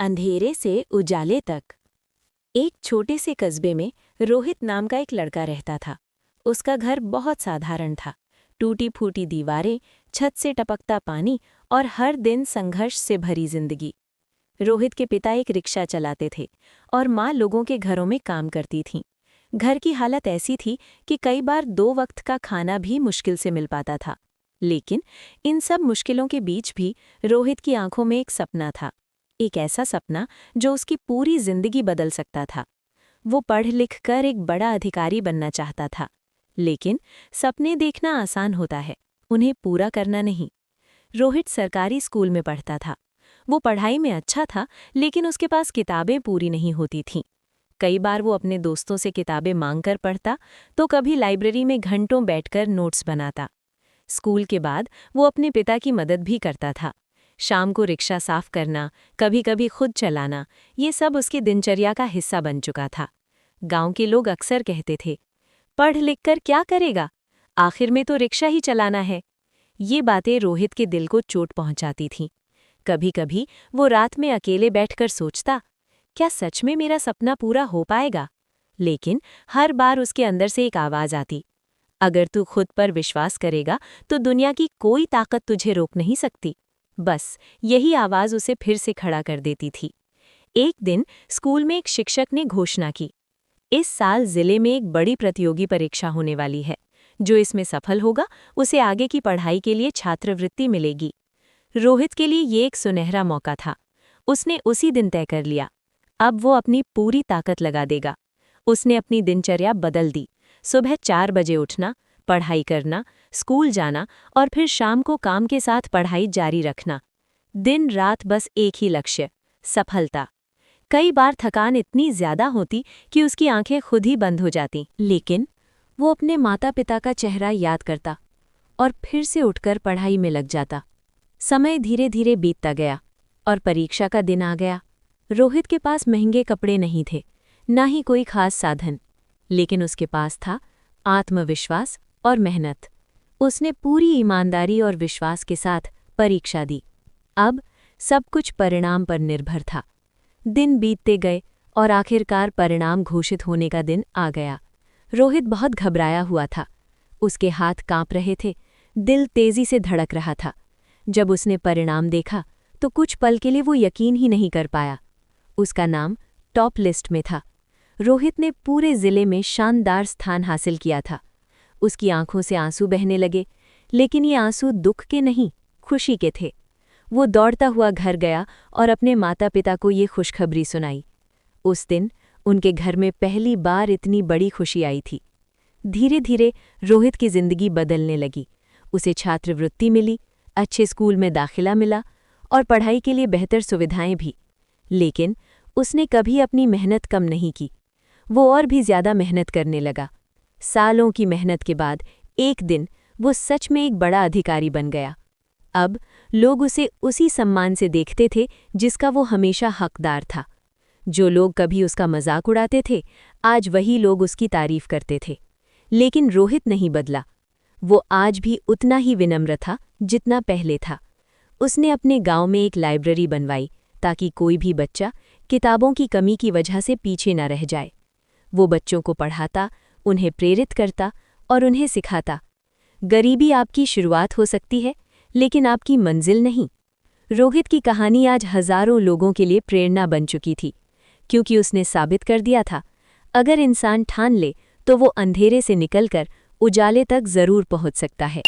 अंधेरे से उजाले तक। एक छोटे से कस्बे में रोहित नाम का एक लड़का रहता था। उसका घर बहुत साधारण था। टूटी फूटी दीवारें, छत से टपकता पानी और हर दिन संघर्ष से भरी जिंदगी। रोहित के पिता एक रिक्शा चलाते थे और माँ लोगों के घरों में काम करती थीं। घर की हालत ऐसी थी कि कई बार 2 वक्त का खाना भी मुश्किल से मिल पाता था। लेकिन इन सब मुश्किलों के बीच भी रोहित की आंखों में एक सपना था। एक ऐसा सपना जो उसकी पूरी जिंदगी बदल सकता था। वो पढ़ लिख कर एक बड़ा अधिकारी बनना चाहता था। लेकिन सपने देखना आसान होता है, उन्हें पूरा करना नहीं। रोहित सरकारी स्कूल में पढ़ता था। वो पढ़ाई में अच्छा था, लेकिन उसके पास किताबें पूरी नहीं होती थीं। कई बार वो अपने दोस्तों से किताबें मांगकर पढ़ता, तो कभी लाइब्रेरी में घंटों बैठकर नोट्स बनाता। स्कूल के बाद वो अपने पिता की मदद भी करता था। शाम को रिक्शा साफ करना, कभी कभी खुद चलाना, ये सब उसकी दिनचर्या का हिस्सा बन चुका था। गांव के लोग अक्सर कहते थे, पढ़ लिख कर क्या करेगा, आखिर में तो रिक्शा ही चलाना है। ये बातें रोहित के दिल को चोट पहुंचाती थीं। कभी कभी वो रात में अकेले बैठकर सोचता, क्या सच में मेरा सपना पूरा हो पाएगा? लेकिन हर बार उसके अंदर से एक आवाज़ आती, अगर तू खुद पर विश्वास करेगा तो दुनिया की कोई ताकत तुझे रोक नहीं सकती। बस यही आवाज़ उसे फिर से खड़ा कर देती थी। एक दिन स्कूल में एक शिक्षक ने घोषणा की, इस साल जिले में एक बड़ी प्रतियोगी परीक्षा होने वाली है। जो इसमें सफल होगा उसे आगे की पढ़ाई के लिए छात्रवृत्ति मिलेगी। रोहित के लिए ये एक सुनहरा मौका था। उसने उसी दिन तय कर लिया, अब वो अपनी पूरी ताकत लगा देगा। उसने अपनी दिनचर्या बदल दी। सुबह 4 बजे उठना, पढ़ाई करना, स्कूल जाना और फिर शाम को काम के साथ पढ़ाई जारी रखना। दिन रात बस एक ही लक्ष्य, सफलता। कई बार थकान इतनी ज्यादा होती कि उसकी आंखें खुद ही बंद हो जाती, लेकिन वो अपने माता पिता का चेहरा याद करता और फिर से उठकर पढ़ाई में लग जाता। समय धीरे धीरे बीतता गया और परीक्षा का दिन आ गया। रोहित के पास महंगे कपड़े नहीं थे, ना ही कोई खास साधन, लेकिन उसके पास था आत्मविश्वास और मेहनत। उसने पूरी ईमानदारी और विश्वास के साथ परीक्षा दी। अब सब कुछ परिणाम पर निर्भर था। दिन बीतते गए और आखिरकार परिणाम घोषित होने का दिन आ गया। रोहित बहुत घबराया हुआ था। उसके हाथ कांप रहे थे, दिल तेजी से धड़क रहा था। जब उसने परिणाम देखा तो कुछ पल के लिए वो यकीन ही नहीं कर पाया। उसका नाम टॉप लिस्ट में था। रोहित ने पूरे जिले में शानदार स्थान हासिल किया था। उसकी आंखों से आंसू बहने लगे, लेकिन ये आंसू दुख के नहीं, खुशी के थे। वो दौड़ता हुआ घर गया और अपने माता पिता को ये खुशखबरी सुनाई। उस दिन उनके घर में पहली बार इतनी बड़ी खुशी आई थी। धीरे धीरे रोहित की जिंदगी बदलने लगी। उसे छात्रवृत्ति मिली, अच्छे स्कूल में दाखिला मिला और पढ़ाई के लिए बेहतर सुविधाएं भी। लेकिन उसने कभी अपनी मेहनत कम नहीं की। वो और भी ज्यादा मेहनत करने लगा। सालों की मेहनत के बाद एक दिन वो सच में एक बड़ा अधिकारी बन गया। अब लोग उसे उसी सम्मान से देखते थे जिसका वो हमेशा हकदार था। जो लोग कभी उसका मजाक उड़ाते थे, आज वही लोग उसकी तारीफ करते थे। लेकिन रोहित नहीं बदला। वो आज भी उतना ही विनम्र था जितना पहले था। उसने अपने गांव में एक लाइब्रेरी बनवाई ताकि कोई भी बच्चा किताबों की कमी की वजह से पीछे न रह जाए। वो बच्चों को पढ़ाता, उन्हें प्रेरित करता और उन्हें सिखाता, गरीबी आपकी शुरुआत हो सकती है, लेकिन आपकी मंजिल नहीं। रोहित की कहानी आज हजारों लोगों के लिए प्रेरणा बन चुकी थी, क्योंकि उसने साबित कर दिया था, अगर इंसान ठान ले तो वो अंधेरे से निकलकर उजाले तक जरूर पहुंच सकता है।